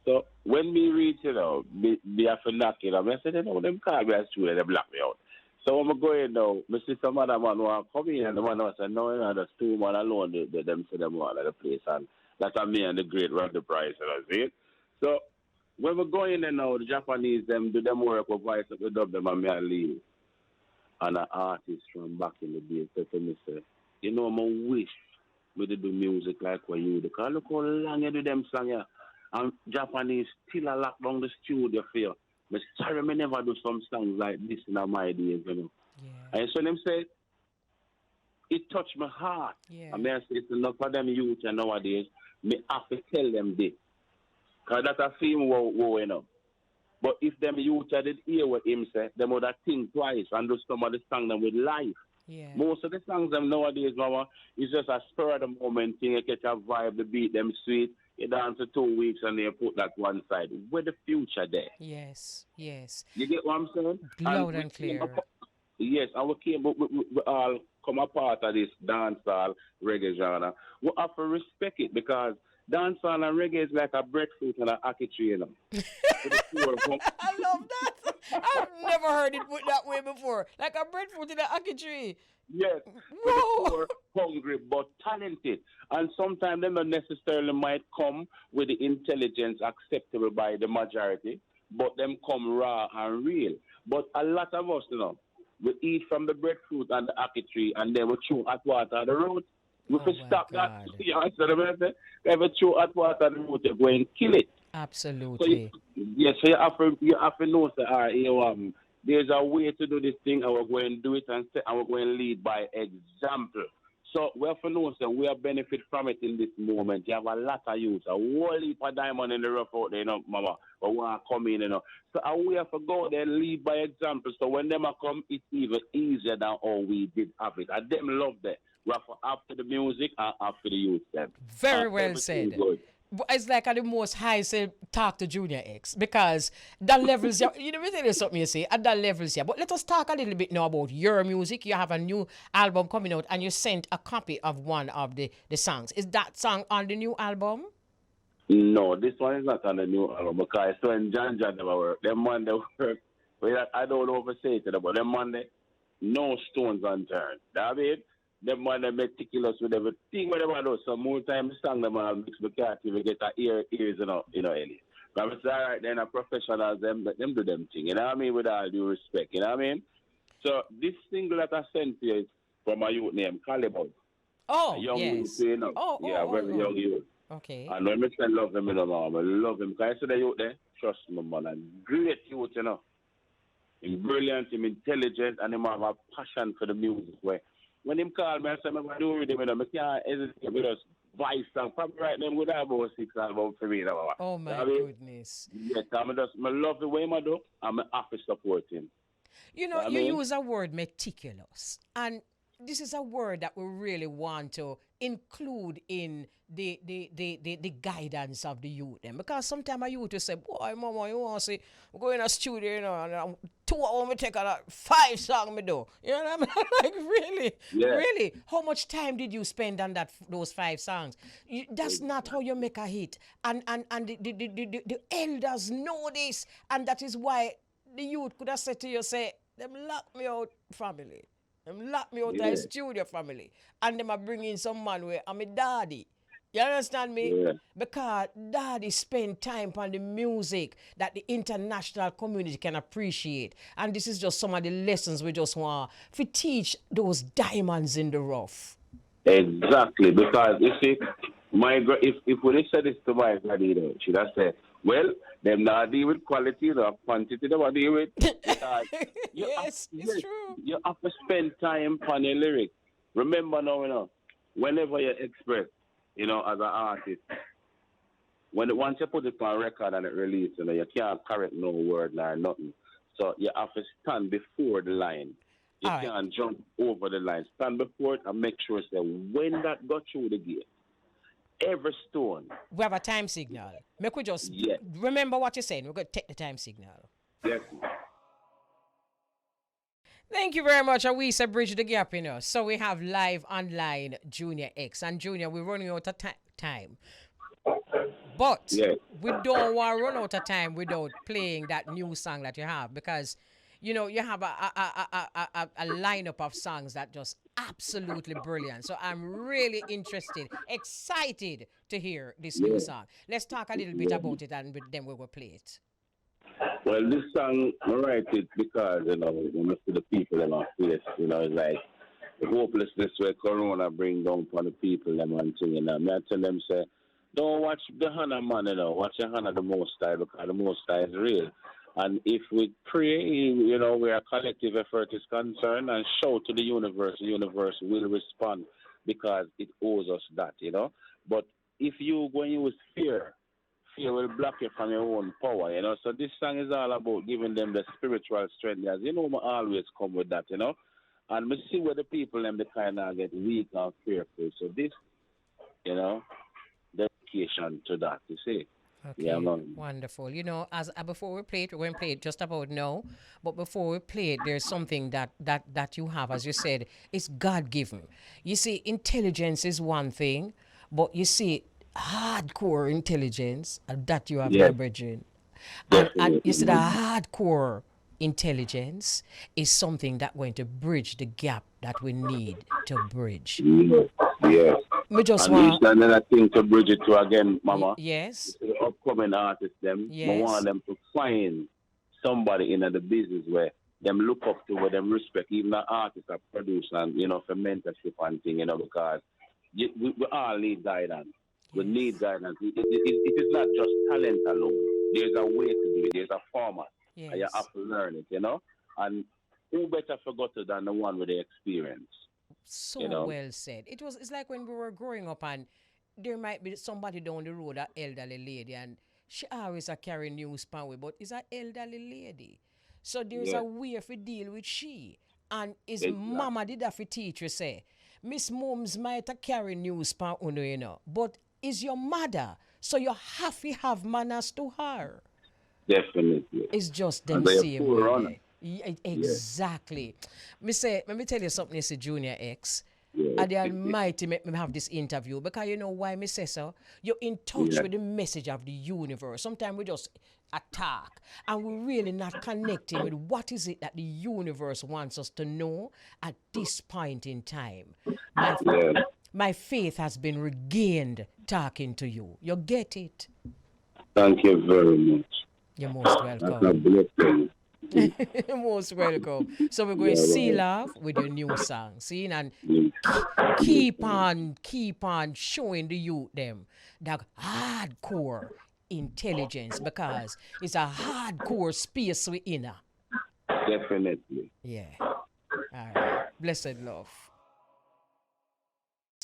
So when me reach, you know, me have to knock it, I said, you know, them can't be a studio, they block me out. So when I go in now, I see some other man who come in, and the man said, no, you know, there's two man alone, them say them all at the place, and that's me and the great run the price, and I see it. So when we go in there now, the Japanese, them do them work, we voice up the dub them, and me and leave. And an artist from back in the day said to me, say, you know, I wish we did do music like what you do, because look how long you do them song here. And Japanese still a lock down the studio for you. But sorry, I never do some songs like this in my days, you know. Yeah. And so them say, it touched my heart. Yeah. I mean, I say, it's enough for them youth nowadays. Me have to tell them this. Because that's a theme, you know. But if them youth did hear what him say, them would have think twice and do some of the songs them with life. Yeah. Most of the songs them nowadays, Mama, is just a spur of the moment thing. You catch a vibe, the beat them sweet. You dance for 2 weeks and they put that one side. Where the future there? Yes. You get what I'm saying? Loud and clear. Yes, and we all come a part of this dancehall reggae genre. We have to respect it, because dancehall and reggae is like a breadfruit and an ackee tree, you know. I love that. I've never heard it put that way before. Like a breadfruit and an ackee tree. Yes. Poor, hungry, but talented. And sometimes they not necessarily might come with the intelligence acceptable by the majority, but them come raw and real. But a lot of us, you know, we eat from the breadfruit and the ackee tree, and then we chew hot water on the road. We stop that. You understand what I'm saying? If we chew hot water on the road, you go and kill it. Absolutely. So you have to know that there's a way to do this thing, and we're going to do it, and we're going to lead by example. So we have to know that we have benefit from it in this moment. You have a lot of youth, a whole heap of diamond in the rough out there, you know, Mama, but want to come in, you know. So we have to go there and lead by example. So when them come, it's even easier than how we did have it. And them love that. We have to after the music and after the youth. Then. Very well said. Good. It's like at the most high say talk to Junior X, because that levels you know, tell you something you say at that levels here. But let us talk a little bit now about your music. You have a new album coming out, and you sent a copy of one of the songs. Is that song on the new album? No, this one is not on the new album, because it's when John never work. Them man they work. I don't oversay it, but them man they no stones unturned. That mean them man they meticulous with everything whatever do. So more time the song them all mix because we get our ears, you know, Elise. But it's all right, then a professionals them do them thing, you know what I mean, with all due respect, you know what I mean? So this single that I sent you is from a youth named Caliban. Oh, a young yes. youth, you know. Very young youth. Okay. And when I say love him, you know, man, I love him. Because I see the youth there, trust me, man, and great youth, you know. He's brilliant, he's intelligent, and he have a passion for the music. Where when him call me, I say, I'm do with him, you know, I can't hesitate with us. Vice song, probably right now, would have about 6 albums for me. You know, Oh my goodness. Yes, I love the way I do, and I have to support him. You know, you use a word meticulous, and this is a word that we really want to include in the guidance of the youth then. Because sometimes a youth will say, boy, mama, you want to see, we go in a studio, you know, and 2 hours me take a 5 song me do. You know what I mean? Like, really? Yeah. Really? How much time did you spend on those 5 songs? That's not how you make a hit. And the elders know this, and that is why the youth could have said to you, say, them lock me out family. Them lock me out of the studio family. And them are bringing some man where I'm a daddy. You understand me? Yeah. Because daddy spend time on the music that the international community can appreciate. And this is just some of the lessons we just want to teach those diamonds in the rough. Exactly. Because you see, if we said this to my granny, she'd have said, well, them not deal with quality, the quantity they want deal with. Yes, it's true. You have to spend time on your lyrics. Remember now, you know, whenever you express, you know, as an artist, once you put it on record and it releases, you know, you can't correct no word nor nothing. So you have to stand before the line. You can't jump over the line. Stand before it and make sure that when that got through the gate, every stone. We have a time signal. Make we just remember what you're saying. We're going to take the time signal. Yes. Thank you very much. We say bridge the gap, you know. So we have live online Junior X. And Junior, we're running out of time. But we don't want to run out of time without playing that new song that you have. Because, you know, you have a lineup of songs that just absolutely brilliant. So I'm really excited to hear this new song. Let's talk a little bit about it and then we will play it. Well, this song, I write it because, you know, when I see the people in our face, you know, it's like the hopelessness where Corona bring down for the people, them and thing, you know. I tell them, say, don't watch the Hannah, man, you know, watch the Hannah the Most High, because the Most High is real. And if we pray, you know, where a collective effort is concerned and shout to the universe will respond because it owes us that, you know. But if you go and use fear will block you from your own power, you know. So this song is all about giving them the spiritual strength. As you know, I always come with that, you know. And we see where the people them, they kind of get weak and fearful. So this, you know, dedication to that, you see. Okay, yeah, man. Wonderful. You know, as before we play it, we're going to play it just about now. But before we play it, there's something that you have, as you said, it's God-given. You see, intelligence is one thing, but you see, hardcore intelligence that you have leveraging. And you see, the hardcore intelligence is something that's going to bridge the gap that we need to bridge. Yes. We just want another thing to bridge it to again, Mama. Yes. The upcoming artists, them. Yes. I want them to find somebody in the business where them look up to, where them respect, even the artists that produce and, you know, for mentorship and thing, you know, because we all need guidance. We need guidance. It is not just talent alone. There's a way to do it. There's a format. Yes. And you have to learn it, you know. And who better forgot it than the one with the experience? So you know? Well said. It's like when we were growing up and there might be somebody down the road, an elderly lady, and she always a carry news pan with, but it's an elderly lady. So there's a way to deal with she. And his mama did have to teach you, say, Miss Mums might a carry news pan, you know, but is your mother, so you have to have manners to her. Definitely. It's just them same way. Exactly. Let me tell you something, Mr. Junior X. And the Almighty make me have this interview because you know why me say so? You're in touch with the message of the universe. Sometimes we just attack and we're really not connecting with what is it that the universe wants us to know at this point in time. My faith has been regained talking to you. You get it? Thank you very much. You're most welcome. God bless you. Most welcome. So we're going to seal off with your new song. See, and keep on showing the youth them that hardcore intelligence, because it's a hardcore space we in. Definitely. Yeah. All right. Blessed love.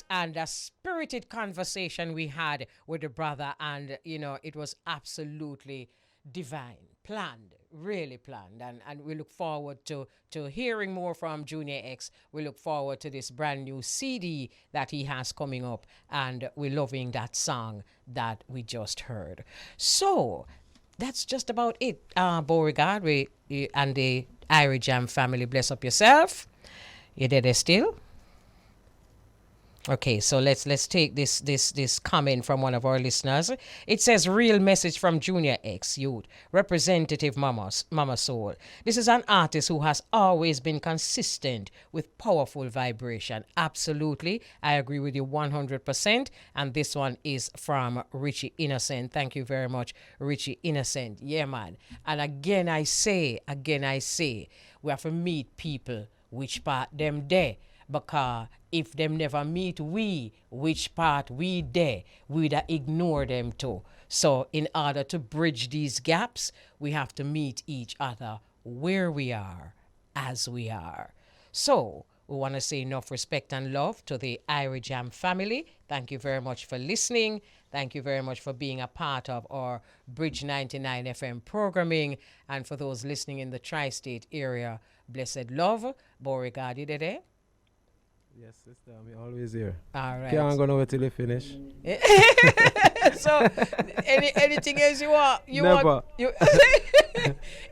And a spirited conversation we had with the brother, and it was absolutely divine, planned, really planned, and we look forward to hearing more from Junior X. We look forward to this brand new CD that he has coming up, and we're loving that song that we just heard. So that's just about it. Beauregard, and the Irie Jam family, bless up yourself. You there still? Okay, so let's take this comment from one of our listeners. It says, real message from Junior X youth, representative Mama Soul. This is an artist who has always been consistent with powerful vibration. Absolutely, I agree with you 100%. And this one is from Richie Innocent. Thank you very much, Richie Innocent. Yeah, man. And again I say, we have to meet people which part them there. Because if them never meet we, which part we there, we'd ignore them too. So in order to bridge these gaps, we have to meet each other where we are, as we are. So we want to say enough respect and love to the Irie Jam family. Thank you very much for listening. Thank you very much for being a part of our Bridge 99 FM programming. And for those listening in the tri-state area, blessed love. Beauregard, you there? Yes, sister, I'm always here. All right. Can't go nowhere till you finish. So, anything else you want? Never.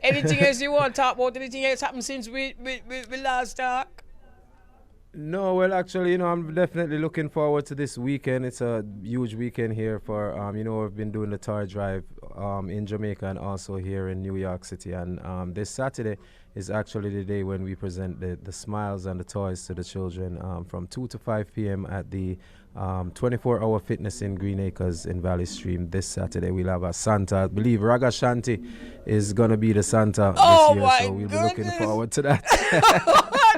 Anything else you want to talk about? Anything else happened since we last talked? No, well, actually, I'm definitely looking forward to this weekend. It's a huge weekend here for, we've been doing the toy drive in Jamaica and also here in New York City. And this Saturday is actually the day when we present the smiles and the toys to the children from 2 to 5 p.m. at the 24-hour fitness in Green Acres in Valley Stream. This Saturday we'll have a Santa. I believe Raga Shanti is going to be the Santa this year, so we'll be looking forward to that.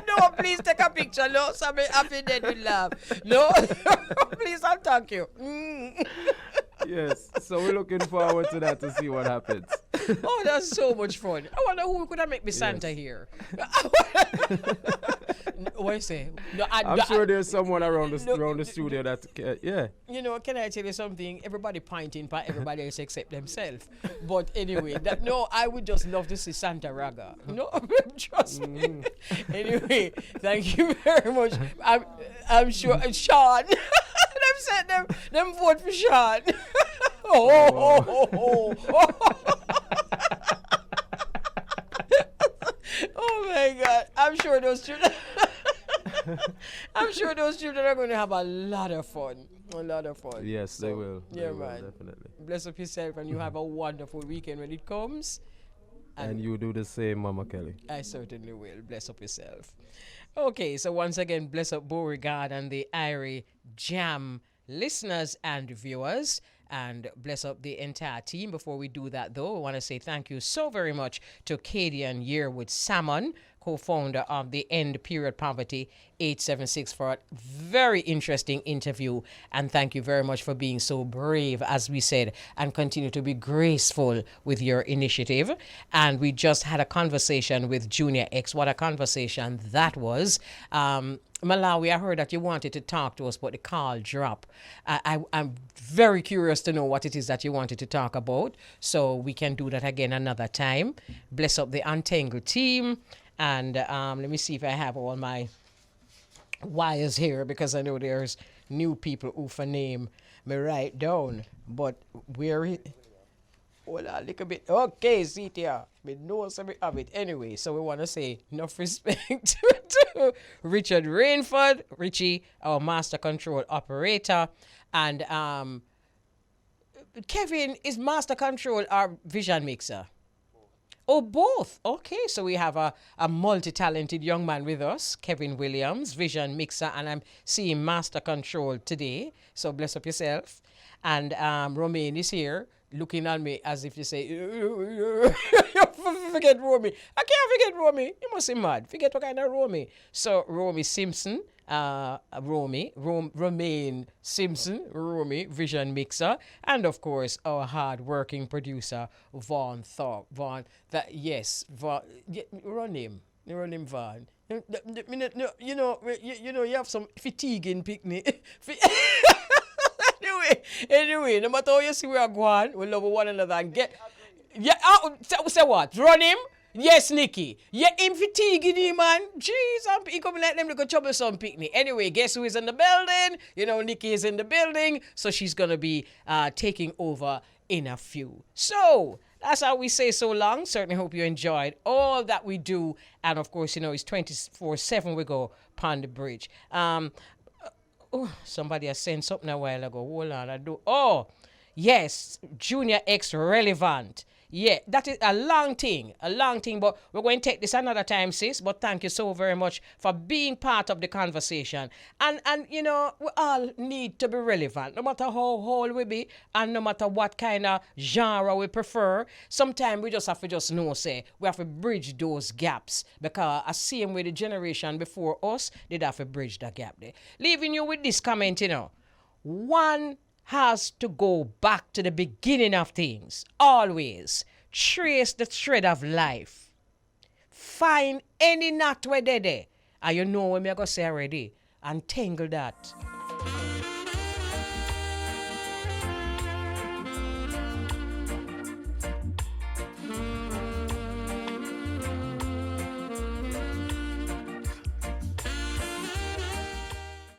No, please take a picture. No, somebody happy dead with laugh. No, please, I'll thank you. Yes, so we're looking forward to that to see what happens. Oh, that's so much fun. I wonder who could have make me Santa here. What you say? No, I'm sure there's someone around the studio that, yeah. Can I tell you something? Everybody pointing for everybody else except themselves. But anyway, I would just love to see Santa Raga. No, trust me. Anyway, thank you very much. I'm sure Sean. them vote for Sean. Oh my God! I'm sure those children are going to have a lot of fun. Yes, they will. Yeah, they will, man. definitely. Bless up yourself, and you have a wonderful weekend when it comes. And you do the same, Mama Kelly. I certainly will. Bless up yourself. Okay, so once again, bless up Beauregard and the Irie Jam listeners and viewers, and bless up the entire team. Before we do that, though, I want to say thank you so very much to Kadian Yearwood-Salmon, co-founder of the End Period Poverty 876, for a very interesting interview. And thank you very much for being so brave, as we said, and continue to be graceful with your initiative. And we just had a conversation with Junior X. What a conversation that was. Malawi, I heard that you wanted to talk to us about the call drop. I'm very curious to know what it is that you wanted to talk about, so we can do that again another time. Bless up the Untengle team. And let me see if I have all my wires here, because I know there's new people who for name me write down. But where it? Hold on a little bit. Okay, see it here. We know some of it. Anyway, so we want to say enough respect to Richard Rainford, Richie, our master control operator. And Kevin is master control our vision mixer. Oh, both. Okay, so we have a multi-talented young man with us, Kevin Williams, vision mixer, and I'm seeing master control today. So bless up yourself. And Romaine is here, looking at me as if you say, forget Romy. I can't forget Romy. You must be mad. Forget what kind of Romy. So Romy Simpson, Romaine Simpson, Romy, vision mixer, and of course our hard-working producer Vaughn Thorpe. Vaughn, Vaughn, run him Vaughn. You know, you have some fatigue in picnic. Anyway, no matter how you see we are going, we love one another and get. Yeah, say what? Run him? Yes, Nikki. Yeah, him fatiguing him, man. Jeez, he come let them look a troublesome picnic. Anyway, guess who is in the building? You know, Nikki is in the building, so she's gonna be taking over in a few. So that's how we say so long. Certainly hope you enjoyed all that we do, and of course, you know, it's 24/7 we go upon the bridge. Oh, somebody has sent something a while ago. Hold on, Oh, yes, Junior X relevant. Yeah, that is a long thing, but we're going to take this another time, sis. But thank you so very much for being part of the conversation. And you know, we all need to be relevant, no matter how old we be, and no matter what kind of genre we prefer. Sometimes we just have to know, we have to bridge those gaps, because I see them with the generation before us, they'd have to bridge the gap there. Leaving you with this comment, you know, one has to go back to the beginning of things. Always trace the thread of life. Find any knot where they there. And you know what I'm going to say already. Untangle that.